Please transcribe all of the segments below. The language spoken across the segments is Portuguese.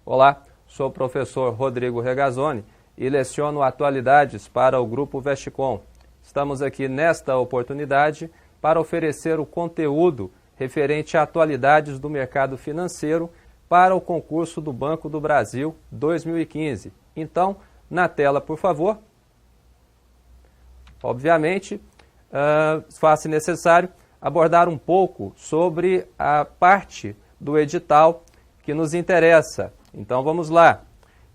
Olá, sou o professor Rodrigo Regazzoni e leciono atualidades para o Grupo Vesticom. Estamos aqui nesta oportunidade para oferecer o conteúdo referente a atualidades do mercado financeiro para o concurso do Banco do Brasil 2015. Então, na tela, por favor. Obviamente, faz-se necessário abordar um pouco sobre a parte do edital que nos interessa. Então, vamos lá.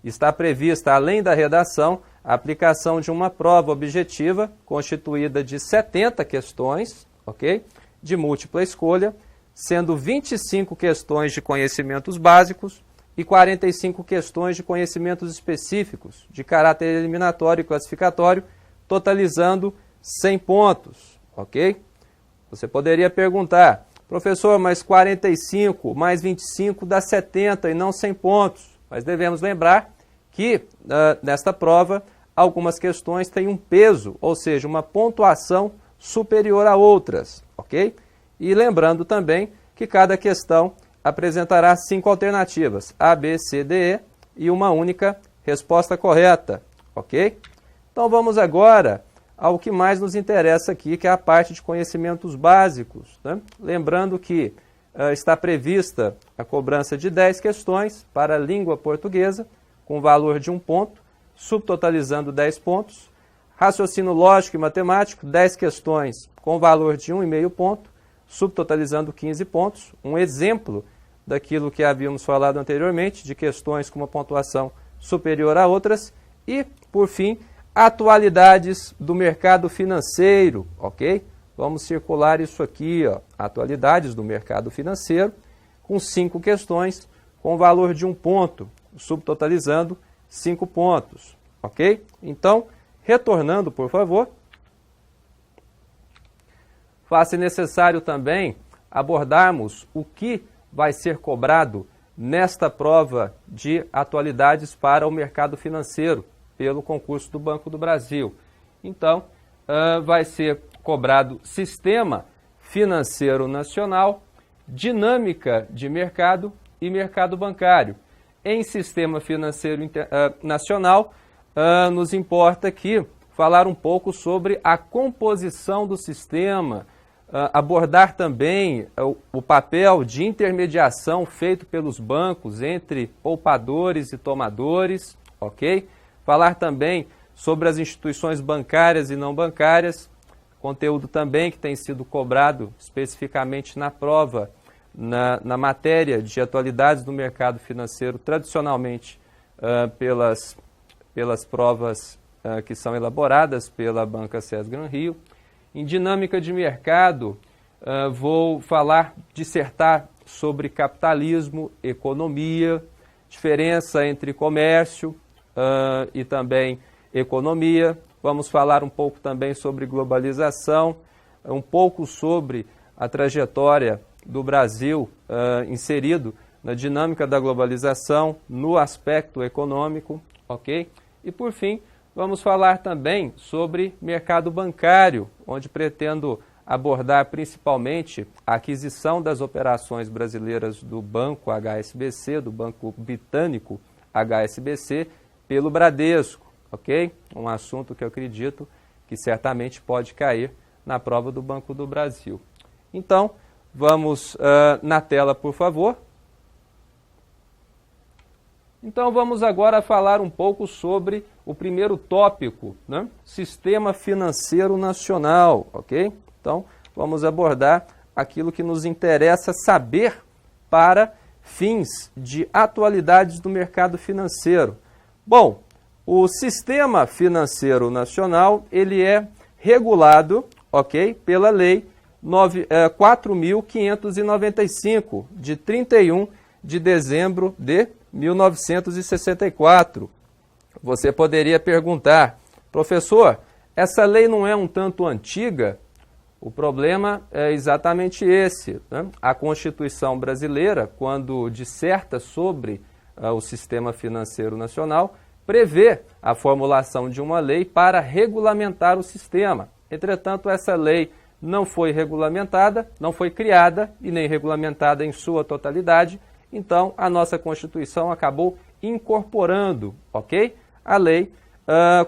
Está prevista, além da redação, a aplicação de uma prova objetiva constituída de 70 questões, ok? De múltipla escolha, sendo 25 questões de conhecimentos básicos e 45 questões de conhecimentos específicos, de caráter eliminatório e classificatório, totalizando 100 pontos, ok? Você poderia perguntar, professor, mas 45 mais 25 dá 70 e não 100 pontos. Mas devemos lembrar que, nesta prova, algumas questões têm um peso, ou seja, uma pontuação superior a outras, ok? E lembrando também que cada questão apresentará 5 alternativas, A, B, C, D, E, e uma única resposta correta, ok? Então vamos agora ao que mais nos interessa aqui, que é a parte de conhecimentos básicos, né? Lembrando que está prevista a cobrança de 10 questões para a língua portuguesa, com valor de 1 ponto, subtotalizando 10 pontos. Raciocínio lógico e matemático, 10 questões com valor de 1,5 ponto, subtotalizando 15 pontos. Um exemplo daquilo que havíamos falado anteriormente, de questões com uma pontuação superior a outras. E, por fim, atualidades do mercado financeiro, ok? Vamos circular isso aqui, ó, atualidades do mercado financeiro, com 5 questões, com valor de 1 ponto, subtotalizando 5 pontos, ok? Então, retornando, por favor, faz-se necessário também abordarmos o que vai ser cobrado nesta prova de atualidades para o mercado financeiro, pelo concurso do Banco do Brasil. Então, vai ser cobrado Sistema Financeiro Nacional, Dinâmica de Mercado e Mercado Bancário. Em Sistema Financeiro Nacional, nos importa aqui falar um pouco sobre a composição do sistema, abordar também o papel de intermediação feito pelos bancos entre poupadores e tomadores, ok? Falar também sobre as instituições bancárias e não bancárias, conteúdo também que tem sido cobrado especificamente na prova, na matéria de atualidades do mercado financeiro, tradicionalmente pelas provas que são elaboradas pela Banca Sesgran Rio. Em dinâmica de mercado, vou dissertar sobre capitalismo, economia, diferença entre comércio e também economia. Vamos falar um pouco também sobre globalização, um pouco sobre a trajetória do Brasil inserido na dinâmica da globalização, no aspecto econômico, ok? E por fim, vamos falar também sobre mercado bancário, onde pretendo abordar principalmente a aquisição das operações brasileiras do Banco HSBC, do Banco Britânico HSBC, pelo Bradesco, ok? Um assunto que eu acredito que certamente pode cair na prova do Banco do Brasil. Então, vamos na tela, por favor. Então, vamos agora falar um pouco sobre o primeiro tópico, né? Sistema Financeiro Nacional, ok? Então, vamos abordar aquilo que nos interessa saber para fins de atualidades do mercado financeiro. Bom, o Sistema Financeiro Nacional, ele é regulado, ok, pela Lei 4.595, de 31 de dezembro de 1964. Você poderia perguntar, professor, essa lei não é um tanto antiga? O problema é exatamente esse, né? A Constituição brasileira, quando disserta sobre o Sistema Financeiro Nacional, prevê a formulação de uma lei para regulamentar o sistema. Entretanto, essa lei não foi regulamentada, não foi criada e nem regulamentada em sua totalidade Então, a nossa Constituição acabou incorporando, ok? A Lei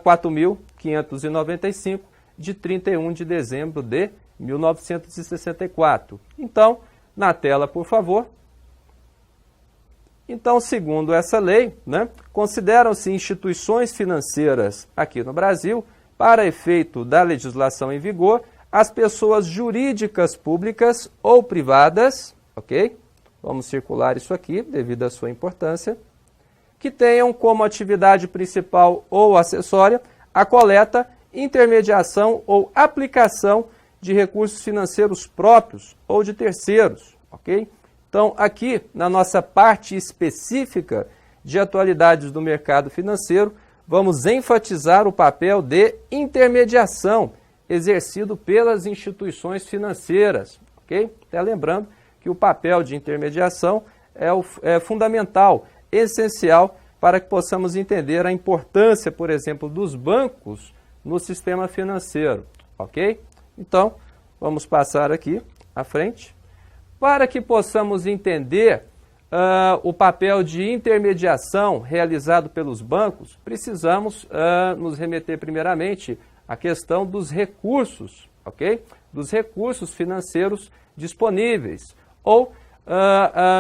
4.595, de 31 de dezembro de 1964. Então, na tela, por favor. Então, segundo essa lei, né, consideram-se instituições financeiras aqui no Brasil, para efeito da legislação em vigor, as pessoas jurídicas públicas ou privadas, ok? Vamos circular isso aqui, devido à sua importância, que tenham como atividade principal ou acessória a coleta, intermediação ou aplicação de recursos financeiros próprios ou de terceiros, ok? Então, aqui, na nossa parte específica de atualidades do mercado financeiro, vamos enfatizar o papel de intermediação exercido pelas instituições financeiras, ok? Até lembrando que o papel de intermediação é fundamental, essencial, para que possamos entender a importância, por exemplo, dos bancos no sistema financeiro, ok? Então, vamos passar aqui à frente. Para que possamos entender o papel de intermediação realizado pelos bancos, precisamos nos remeter primeiramente à questão dos recursos, ok? Dos recursos financeiros disponíveis, ou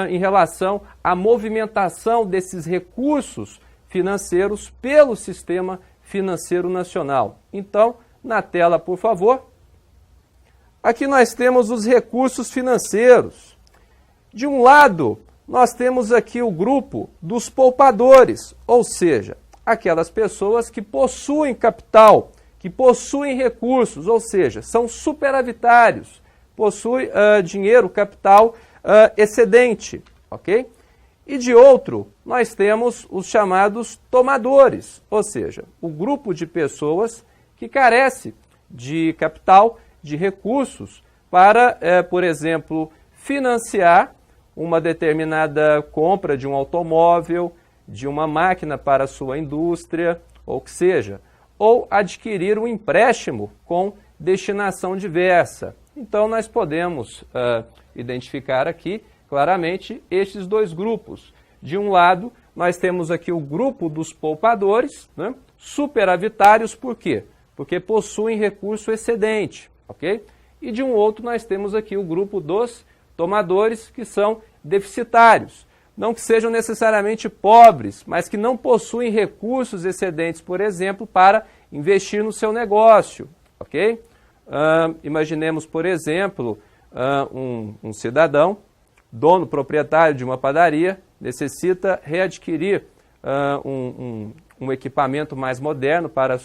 em relação à movimentação desses recursos financeiros pelo sistema financeiro nacional. Então, na tela, por favor. Aqui nós temos os recursos financeiros. De um lado, nós temos aqui o grupo dos poupadores, ou seja, aquelas pessoas que possuem capital, que possuem recursos, ou seja, são superavitários, possuem dinheiro, capital excedente, ok? E de outro, nós temos os chamados tomadores, ou seja, o grupo de pessoas que carece de capital, de recursos para, por exemplo, financiar uma determinada compra de um automóvel, de uma máquina para a sua indústria, ou que seja, ou adquirir um empréstimo com destinação diversa. Então, nós podemos identificar aqui claramente estes dois grupos. De um lado, nós temos aqui o grupo dos poupadores, né, superavitários, por quê? Porque possuem recurso excedente, ok? E de um outro, nós temos aqui o grupo dos tomadores, que são deficitários. Não que sejam necessariamente pobres, mas que não possuem recursos excedentes, por exemplo, para investir no seu negócio, ok? Imaginemos, por exemplo, um cidadão, dono, proprietário de uma padaria, necessita readquirir um equipamento mais moderno para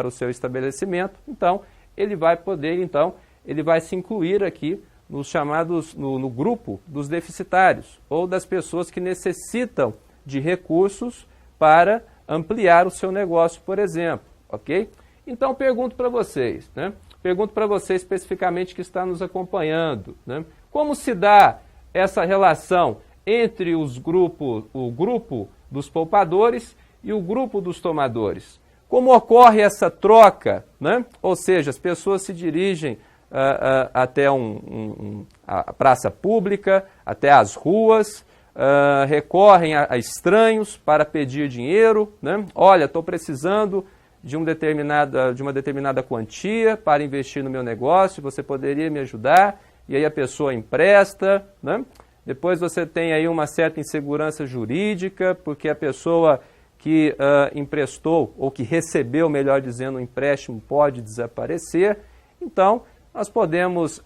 o seu estabelecimento. Então, ele vai se incluir aqui nos chamados, no grupo dos deficitários, ou das pessoas que necessitam de recursos para ampliar o seu negócio, por exemplo, ok? Então, pergunto para vocês, né? Pergunto para você especificamente que está nos acompanhando, né? Como se dá essa relação entre o grupo dos poupadores e o grupo dos tomadores? Como ocorre essa troca, né? Ou seja, as pessoas se dirigem até a praça pública, até as ruas, recorrem a estranhos para pedir dinheiro, né? Olha, estou precisando de uma determinada quantia para investir no meu negócio, você poderia me ajudar? E aí a pessoa empresta, né? Depois você tem aí uma certa insegurança jurídica, porque a pessoa que emprestou, ou que recebeu, melhor dizendo, o empréstimo pode desaparecer. Então, nós podemos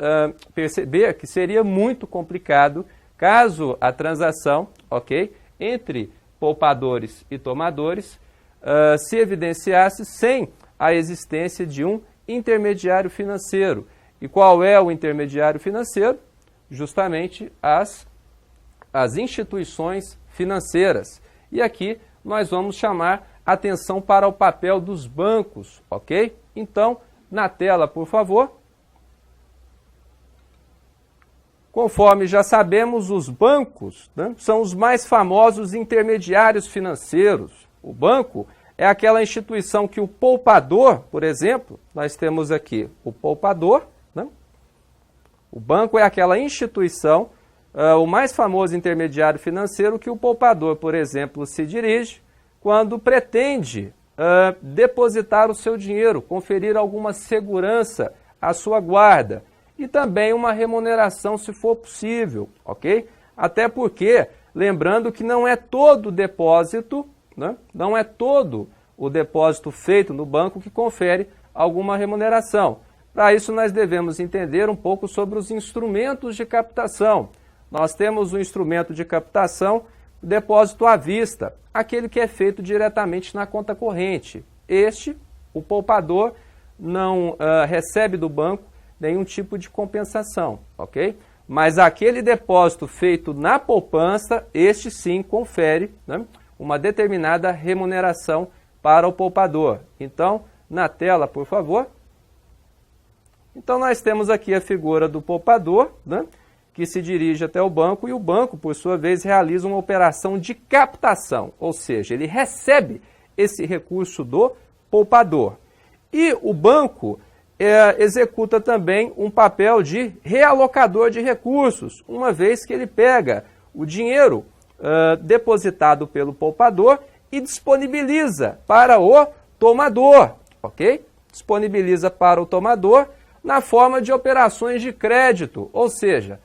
perceber que seria muito complicado caso a transação, ok, entre poupadores e tomadores se evidenciasse sem a existência de um intermediário financeiro. E qual é o intermediário financeiro? Justamente as instituições financeiras. E aqui nós vamos chamar atenção para o papel dos bancos, ok? Então, na tela, por favor. Conforme já sabemos, os bancos, né, são os mais famosos intermediários financeiros. O banco é aquela instituição que o poupador, por exemplo, nós temos aqui o poupador, né? O banco é aquela instituição o mais famoso intermediário financeiro que o poupador, por exemplo, se dirige quando pretende depositar o seu dinheiro, conferir alguma segurança à sua guarda e também uma remuneração se for possível, ok? Até porque, lembrando que não é todo depósito, né? Não é todo o depósito feito no banco que confere alguma remuneração. Para isso, nós devemos entender um pouco sobre os instrumentos de captação. Nós temos o instrumento de captação, o depósito à vista, aquele que é feito diretamente na conta corrente. Este, o poupador, não recebe do banco nenhum tipo de compensação, ok? Mas aquele depósito feito na poupança, este sim confere, né, uma determinada remuneração para o poupador. Então, na tela, por favor. Então, nós temos aqui a figura do poupador, né, que se dirige até o banco, e o banco, por sua vez, realiza uma operação de captação, ou seja, ele recebe esse recurso do poupador. E o banco executa também um papel de realocador de recursos, uma vez que ele pega o dinheiro depositado pelo poupador e disponibiliza para o tomador, ok? Disponibiliza para o tomador na forma de operações de crédito, ou seja,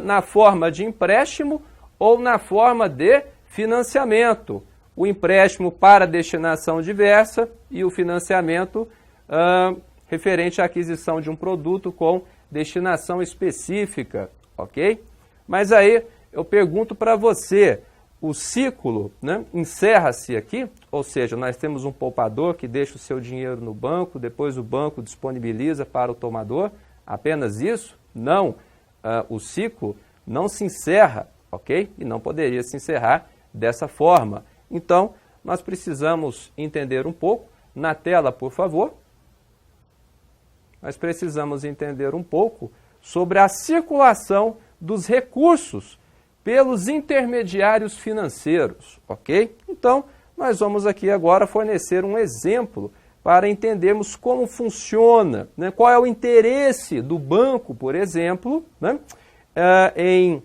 na forma de empréstimo ou na forma de financiamento. O empréstimo para destinação diversa e o financiamento referente à aquisição de um produto com destinação específica, ok? Mas aí eu pergunto para você, o ciclo, né, encerra-se aqui? Ou seja, nós temos um poupador que deixa o seu dinheiro no banco, depois o banco disponibiliza para o tomador, apenas isso? Não, o ciclo não se encerra, ok? E não poderia se encerrar dessa forma. Então, nós precisamos entender um pouco, na tela, por favor, nós precisamos entender um pouco sobre a circulação dos recursos pelos intermediários financeiros, ok? Então, nós vamos aqui agora fornecer um exemplo para entendermos como funciona, né? Qual é o interesse do banco, por exemplo, né? Em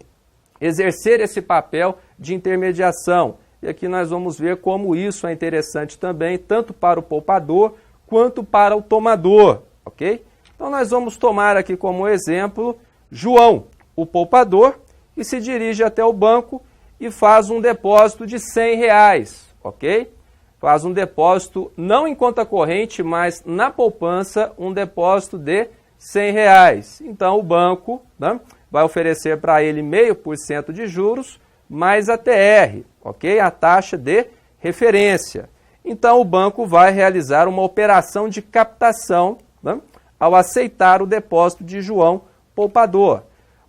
exercer esse papel de intermediação. E aqui nós vamos ver como isso é interessante também, tanto para o poupador quanto para o tomador, ok? Então nós vamos tomar aqui como exemplo João, o poupador, e se dirige até o banco e faz um depósito de R$100, ok? Faz um depósito não em conta corrente, mas na poupança, um depósito de R$100. Então o banco, né, vai oferecer para ele 0,5% de juros mais a TR, ok? A taxa de referência. Então o banco vai realizar uma operação de captação, né, ao aceitar o depósito de João, poupador.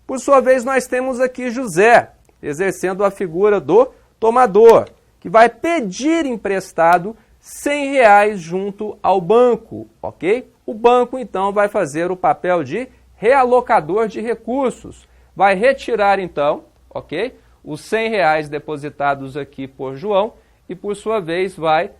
Por sua vez, nós temos aqui José, exercendo a figura do tomador, que vai pedir emprestado R$100 junto ao banco, ok? O banco, então, vai fazer o papel de realocador de recursos. Vai retirar, então, ok, os R$100 depositados aqui por João e, por sua vez, vai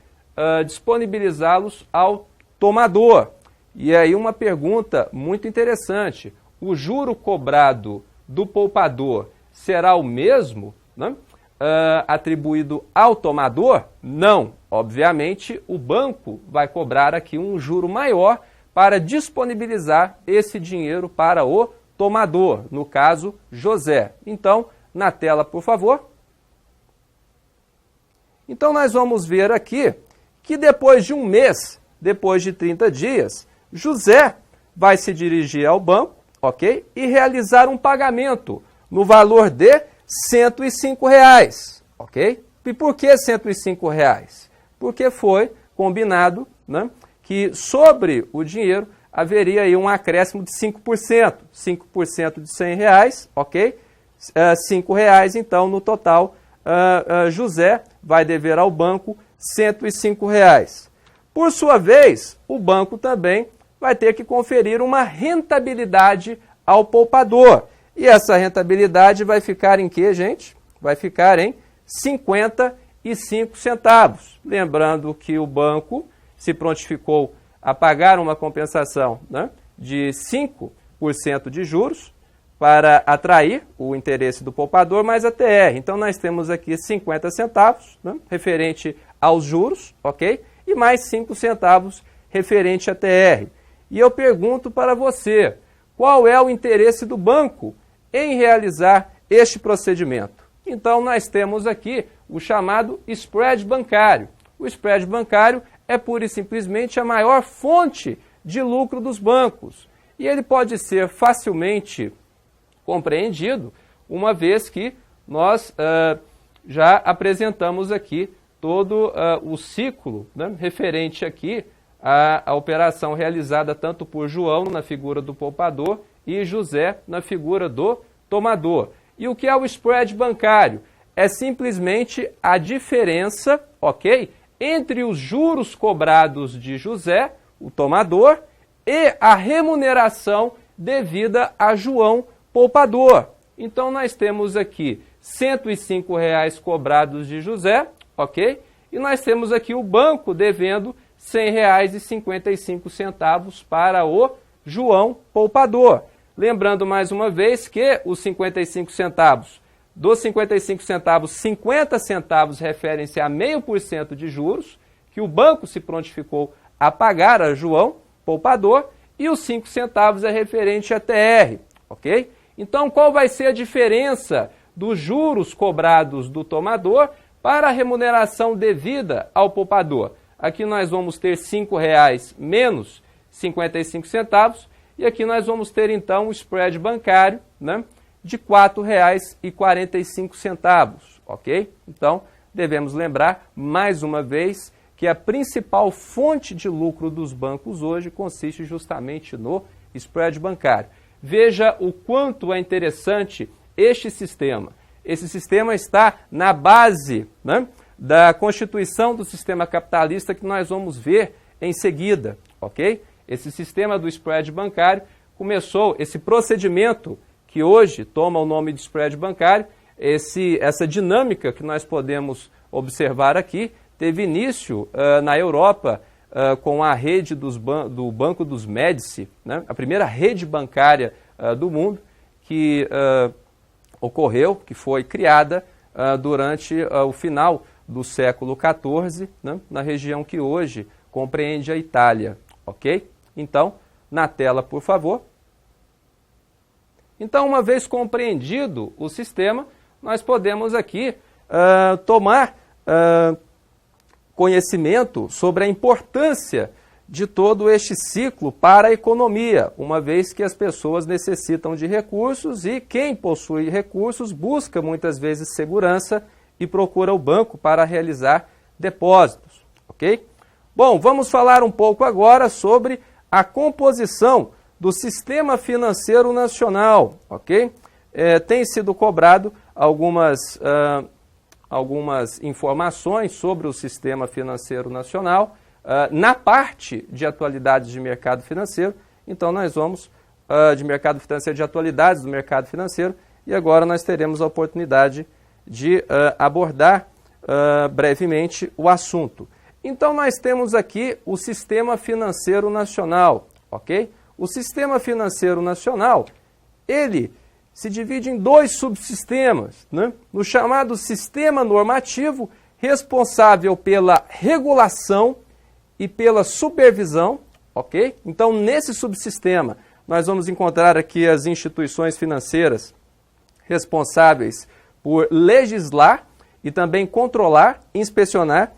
disponibilizá-los ao tomador. E aí uma pergunta muito interessante. O juro cobrado do poupador será o mesmo, né, atribuído ao tomador? Não. Obviamente, o banco vai cobrar aqui um juro maior para disponibilizar esse dinheiro para o tomador, no caso, José. Então, na tela, por favor. Então, nós vamos ver aqui que depois de um mês, depois de 30 dias, José vai se dirigir ao banco, ok? E realizar um pagamento no valor de R$105, ok? E por que R$105? Porque foi combinado, né, que sobre o dinheiro haveria aí um acréscimo de 5%. 5% de R$100, ok? R$5, então, no total, José vai dever ao banco R$105. Por sua vez, o banco também vai ter que conferir uma rentabilidade ao poupador. E essa rentabilidade vai ficar em quê, gente? Vai ficar em 55 centavos. Lembrando que o banco se prontificou a pagar uma compensação, né, de 5% de juros, para atrair o interesse do poupador mais a TR. Então, nós temos aqui 50 centavos, né, referente aos juros, ok? E mais 5 centavos referente a TR. E eu pergunto para você, qual é o interesse do banco em realizar este procedimento? Então, nós temos aqui o chamado spread bancário. O spread bancário é pura e simplesmente a maior fonte de lucro dos bancos. E ele pode ser facilmente compreendido, uma vez que nós já apresentamos aqui todo o ciclo, né, referente aqui à operação realizada tanto por João na figura do poupador e José na figura do tomador. E o que é o spread bancário? É simplesmente a diferença, ok, entre os juros cobrados de José, o tomador, e a remuneração devida a João, poupador. Então, nós temos aqui R$ 105,00 cobrados de José, ok? E nós temos aqui o banco devendo R$ 100,55 para o João, poupador. Lembrando mais uma vez que os 55 centavos, dos 55 centavos, 50 centavos referem-se a 0,5% de juros, que o banco se prontificou a pagar a João, poupador, e os 5 centavos é referente a TR, ok? Então, qual vai ser a diferença dos juros cobrados do tomador para a remuneração devida ao poupador? Aqui nós vamos ter R$ 5,00 menos 55 centavos, e aqui nós vamos ter, então, o spread bancário, né, de R$ 4,45, ok? Então, devemos lembrar, mais uma vez, que a principal fonte de lucro dos bancos hoje consiste justamente no spread bancário. Veja o quanto é interessante este sistema. Esse sistema está na base, né, da constituição do sistema capitalista que nós vamos ver em seguida, ok? Esse sistema do spread bancário começou, esse procedimento que hoje toma o nome de spread bancário, essa dinâmica que nós podemos observar aqui, teve início na Europa com a rede do Banco dos Médici, né? A primeira rede bancária do mundo que ocorreu, que foi criada durante o final do século XIV, né? Na região que hoje compreende a Itália, ok? Então, na tela, por favor. Então, uma vez compreendido o sistema, nós podemos aqui tomar conhecimento sobre a importância de todo este ciclo para a economia, uma vez que as pessoas necessitam de recursos e quem possui recursos busca muitas vezes segurança e procura o banco para realizar depósitos, ok? Bom, vamos falar um pouco agora sobre a composição do sistema financeiro nacional, ok? Tem sido cobrado algumas informações sobre o sistema financeiro nacional na parte de atualidades de mercado financeiro. Então, nós vamos de mercado financeiro, de atualidades do mercado financeiro, e agora nós teremos a oportunidade de abordar brevemente o assunto. Então, nós temos aqui o sistema financeiro nacional, ok? O sistema financeiro nacional, ele se divide em dois subsistemas, né? No chamado sistema normativo, responsável pela regulação e pela supervisão, ok? Então, nesse subsistema, nós vamos encontrar aqui as instituições financeiras responsáveis por legislar e também controlar e inspecionar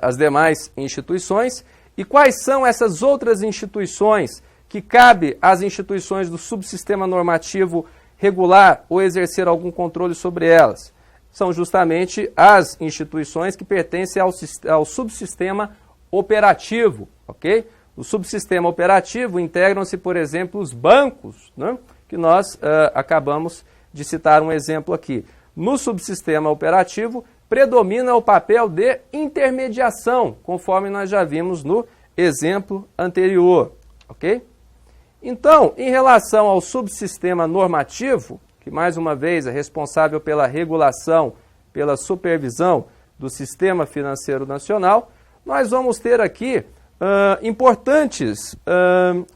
as demais instituições. E quais são essas outras instituições que cabe às instituições do subsistema normativo regular ou exercer algum controle sobre elas? São justamente as instituições que pertencem ao subsistema operativo, ok? O subsistema operativo integram-se, por exemplo, os bancos, né? Que nós acabamos de citar um exemplo aqui. No subsistema operativo, predomina o papel de intermediação, conforme nós já vimos no exemplo anterior, ok? Então, em relação ao subsistema normativo, que mais uma vez é responsável pela regulação, pela supervisão do sistema financeiro nacional, nós vamos ter aqui importantes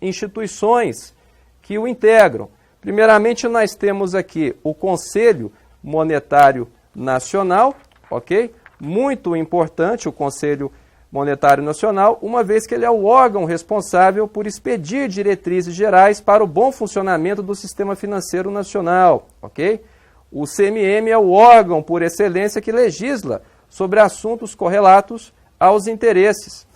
instituições que o integram. Primeiramente, nós temos aqui o Conselho Monetário Nacional, ok? Muito importante o Conselho Monetário Nacional, uma vez que ele é o órgão responsável por expedir diretrizes gerais para o bom funcionamento do sistema financeiro nacional, ok? O CMM é o órgão por excelência que legisla sobre assuntos correlatos aos interesses,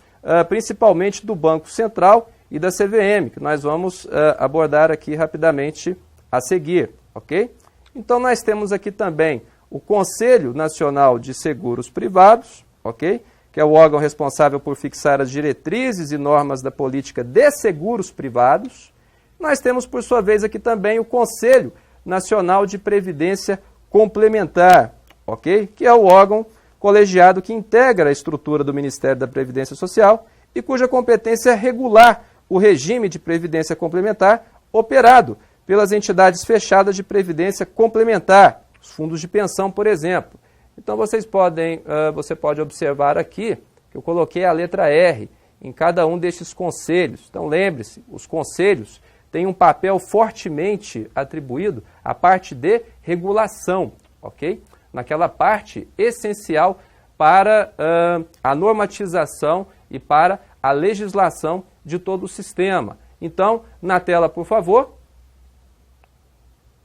principalmente do Banco Central e da CVM, que nós vamos abordar aqui rapidamente a seguir, ok? Então nós temos aqui também o Conselho Nacional de Seguros Privados, ok? Que é o órgão responsável por fixar as diretrizes e normas da política de seguros privados. Nós temos, por sua vez, aqui também o Conselho Nacional de Previdência Complementar, ok? Que é o órgão colegiado que integra a estrutura do Ministério da Previdência Social e cuja competência é regular o regime de previdência complementar operado pelas entidades fechadas de previdência complementar, os fundos de pensão, por exemplo. Então você pode observar aqui que eu coloquei a letra R em cada um destes conselhos. Então lembre-se, os conselhos têm um papel fortemente atribuído à parte de regulação, ok? Naquela parte essencial para a normatização e para a legislação de todo o sistema. Então, na tela, por favor,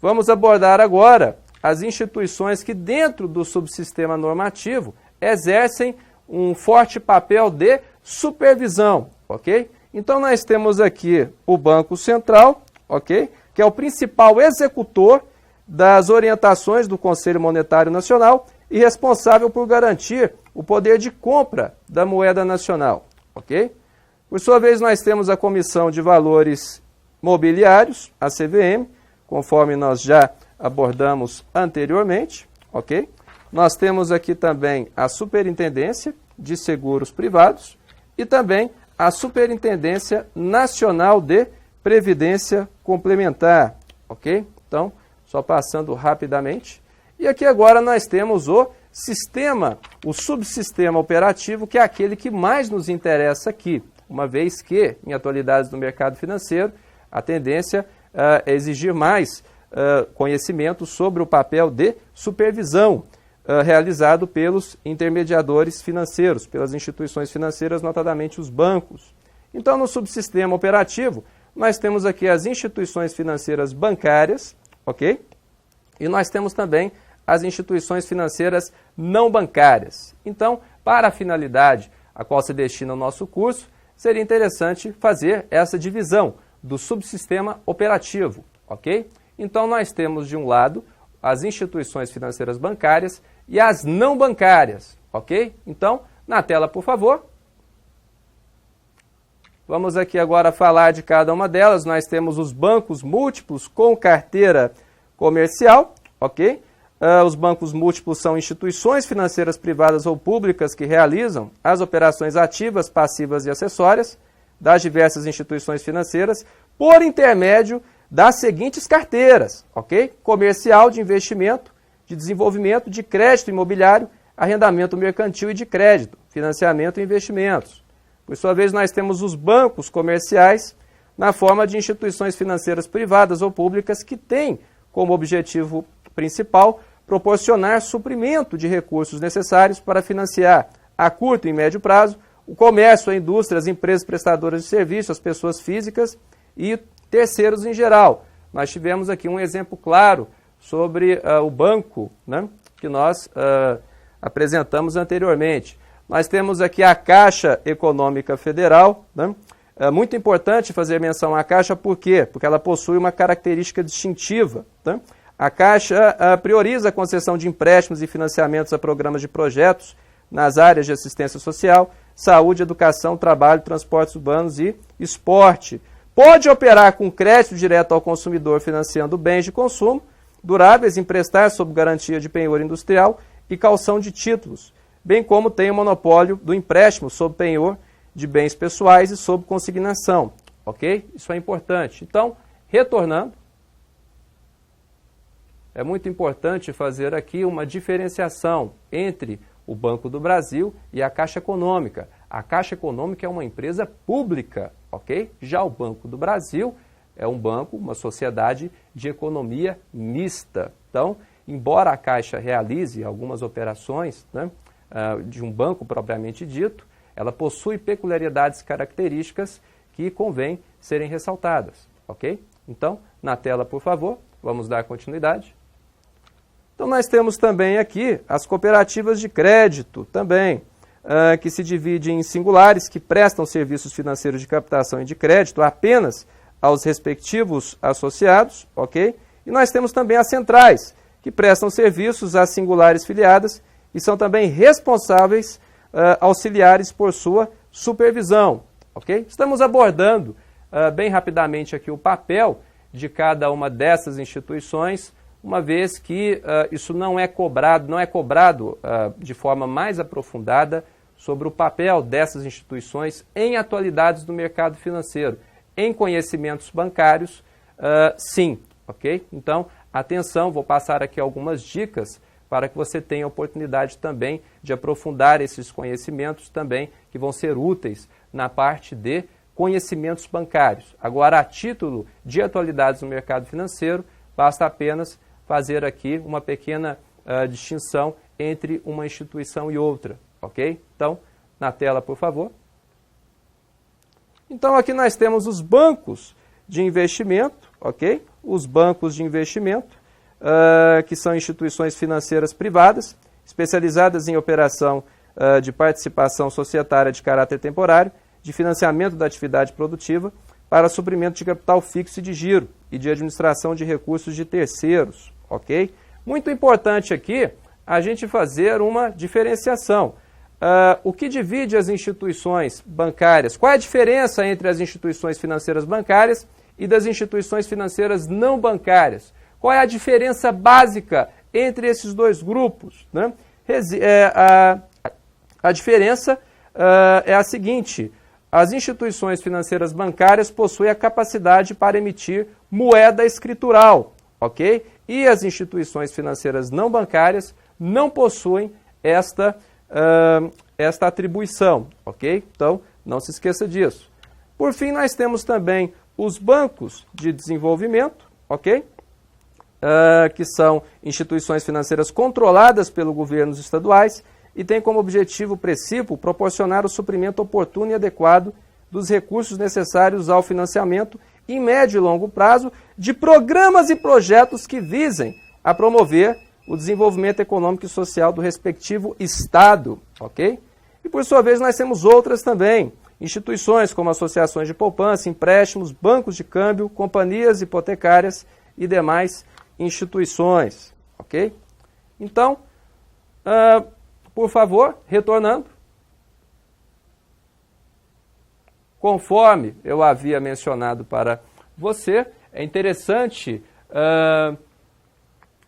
vamos abordar agora as instituições que, dentro do subsistema normativo, exercem um forte papel de supervisão, ok? Então, nós temos aqui o Banco Central, ok? Que é o principal executor das orientações do Conselho Monetário Nacional e responsável por garantir o poder de compra da moeda nacional, ok? Por sua vez, nós temos a Comissão de Valores Mobiliários, a CVM, conforme nós já abordamos anteriormente, ok? Nós temos aqui também a Superintendência de Seguros Privados e também a Superintendência Nacional de Previdência Complementar, ok? Então, só passando rapidamente. E aqui agora nós temos o sistema, o subsistema operativo, que é aquele que mais nos interessa aqui, uma vez que, em atualidades do mercado financeiro, a tendência é exigir mais conhecimento sobre o papel de supervisão realizado pelos intermediadores financeiros, pelas instituições financeiras, notadamente os bancos. Então, no subsistema operativo, nós temos aqui as instituições financeiras bancárias, ok? E nós temos também as instituições financeiras não bancárias. Então, para a finalidade a qual se destina o nosso curso, seria interessante fazer essa divisão do subsistema operativo, ok? Então, nós temos, de um lado, as instituições financeiras bancárias e as não bancárias, ok? Então, na tela, por favor. Vamos aqui agora falar de cada uma delas. Nós temos os bancos múltiplos com carteira comercial, ok? Os bancos múltiplos são instituições financeiras privadas ou públicas que realizam as operações ativas, passivas e acessórias das diversas instituições financeiras por intermédio das seguintes carteiras, ok? Comercial, de investimento, de desenvolvimento, de crédito imobiliário, arrendamento mercantil e de crédito, financiamento e investimentos. Por sua vez, nós temos os bancos comerciais na forma de instituições financeiras privadas ou públicas que têm como objetivo principal proporcionar suprimento de recursos necessários para financiar a curto e médio prazo o comércio, a indústria, as empresas prestadoras de serviços, as pessoas físicas e terceiros em geral. Nós tivemos aqui um exemplo claro sobre o banco, né, que nós apresentamos anteriormente. Nós temos aqui a Caixa Econômica Federal, né? É muito importante fazer menção à Caixa, por quê? Porque ela possui uma característica distintiva, tá? A Caixa prioriza a concessão de empréstimos e financiamentos a programas de projetos nas áreas de assistência social, saúde, educação, trabalho, transportes urbanos e esporte. Pode operar com crédito direto ao consumidor financiando bens de consumo duráveis, emprestar sob garantia de penhor industrial e calção de títulos, bem como tem o monopólio do empréstimo sob penhor de bens pessoais e sob consignação, ok? Isso é importante. Então, retornando, é muito importante fazer aqui uma diferenciação entre o Banco do Brasil e a Caixa Econômica. A Caixa Econômica é uma empresa pública, ok? Já o Banco do Brasil é um banco, uma sociedade de economia mista. Então, embora a Caixa realize algumas operações, né, de um banco propriamente dito, ela possui peculiaridades e características que convém serem ressaltadas, ok? Então, na tela, por favor, vamos dar continuidade. Então, nós temos também aqui as cooperativas de crédito, também, que se dividem em singulares, que prestam serviços financeiros de captação e de crédito apenas aos respectivos associados, ok? E nós temos também as centrais, que prestam serviços às singulares filiadas e são também responsáveis auxiliares por sua supervisão, ok? Estamos abordando bem rapidamente aqui o papel de cada uma dessas instituições, uma vez que isso não é cobrado de forma mais aprofundada sobre o papel dessas instituições em atualidades do mercado financeiro, em conhecimentos bancários, sim, ok? Então, atenção, vou passar aqui algumas dicas para que você tenha a oportunidade também de aprofundar esses conhecimentos também, que vão ser úteis na parte de conhecimentos bancários. Agora, a título de atualidades no mercado financeiro, basta apenas fazer aqui uma pequena distinção entre uma instituição e outra, ok? Então, na tela, por favor. Então, aqui nós temos os bancos de investimento, ok? Os bancos de investimento, que são instituições financeiras privadas, especializadas em operação de participação societária de caráter temporário, de financiamento da atividade produtiva, para suprimento de capital fixo e de giro, e de administração de recursos de terceiros, ok? Muito importante aqui a gente fazer uma diferenciação. O que divide as instituições bancárias? Qual é a diferença entre as instituições financeiras bancárias e das instituições financeiras não bancárias? Qual é a diferença básica entre esses dois grupos, né? A diferença é a seguinte: as instituições financeiras bancárias possuem a capacidade para emitir moeda escritural, ok? E as instituições financeiras não bancárias não possuem esta atribuição, ok? Então, não se esqueça disso. Por fim, nós temos também os bancos de desenvolvimento, ok? Que são instituições financeiras controladas pelos governos estaduais e têm como objetivo principal proporcionar o suprimento oportuno e adequado dos recursos necessários ao financiamento em médio e longo prazo de programas e projetos que visem a promover o desenvolvimento econômico e social do respectivo Estado, ok? E por sua vez nós temos outras também, instituições como associações de poupança, empréstimos, bancos de câmbio, companhias hipotecárias e demais instituições, ok? Então, por favor, retornando. Conforme eu havia mencionado para você, é interessante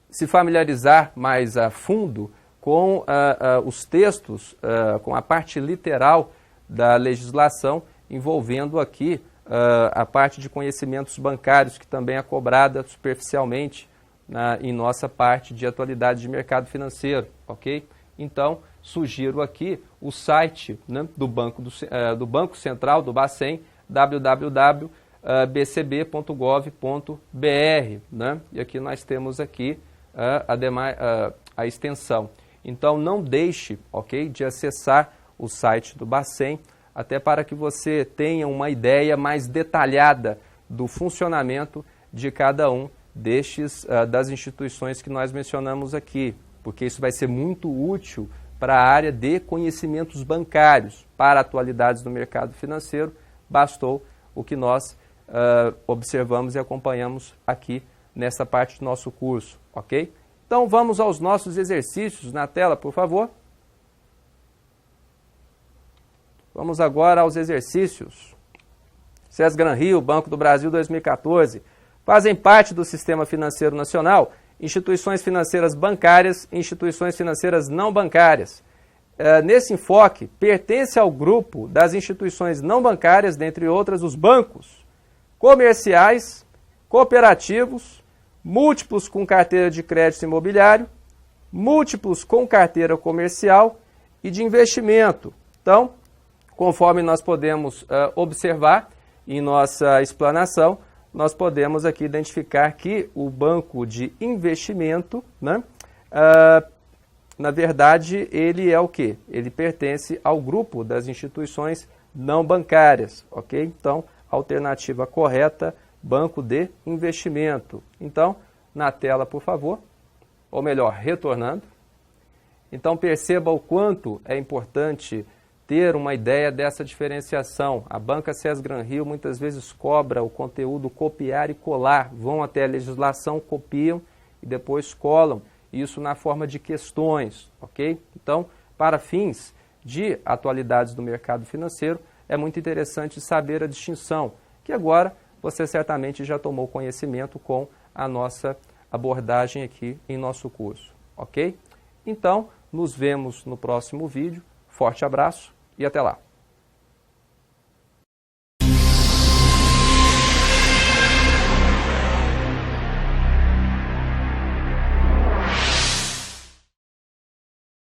se familiarizar mais a fundo com os textos, com a parte literal da legislação, envolvendo aqui a parte de conhecimentos bancários, que também é cobrada superficialmente em nossa parte de atualidade de mercado financeiro, ok? Então, sugiro aqui o site, né, do Banco Central, do Bacen, www.bcb.gov.br, né? E aqui nós temos aqui a extensão. Então, não deixe, ok, de acessar o site do Bacen, até para que você tenha uma ideia mais detalhada do funcionamento de cada um das instituições que nós mencionamos aqui, porque isso vai ser muito útil para a área de conhecimentos bancários. Para atualidades do mercado financeiro, bastou o que nós observamos e acompanhamos aqui nessa parte do nosso curso, ok? Então, vamos aos nossos exercícios na tela, por favor. Vamos agora aos exercícios. Sesgran-Rio, Banco do Brasil 2014. Fazem parte do Sistema Financeiro Nacional instituições financeiras bancárias e instituições financeiras não bancárias. Nesse enfoque, pertence ao grupo das instituições não bancárias, dentre outras, os bancos comerciais, cooperativos, múltiplos com carteira de crédito imobiliário, múltiplos com carteira comercial e de investimento. Então, conforme nós podemos observar em nossa explanação, nós podemos aqui identificar que o banco de investimento, né, na verdade, ele é o quê? Ele pertence ao grupo das instituições não bancárias, ok? Então, alternativa correta, banco de investimento. Então, na tela, por favor, ou melhor, retornando. Então, perceba o quanto é importante ter uma ideia dessa diferenciação. A banca SES Gran Rio muitas vezes cobra o conteúdo copiar e colar, vão até a legislação, copiam e depois colam, isso na forma de questões, ok? Então, para fins de atualidades do mercado financeiro, é muito interessante saber a distinção, que agora você certamente já tomou conhecimento com a nossa abordagem aqui em nosso curso, ok? Então, nos vemos no próximo vídeo. Forte abraço e até lá!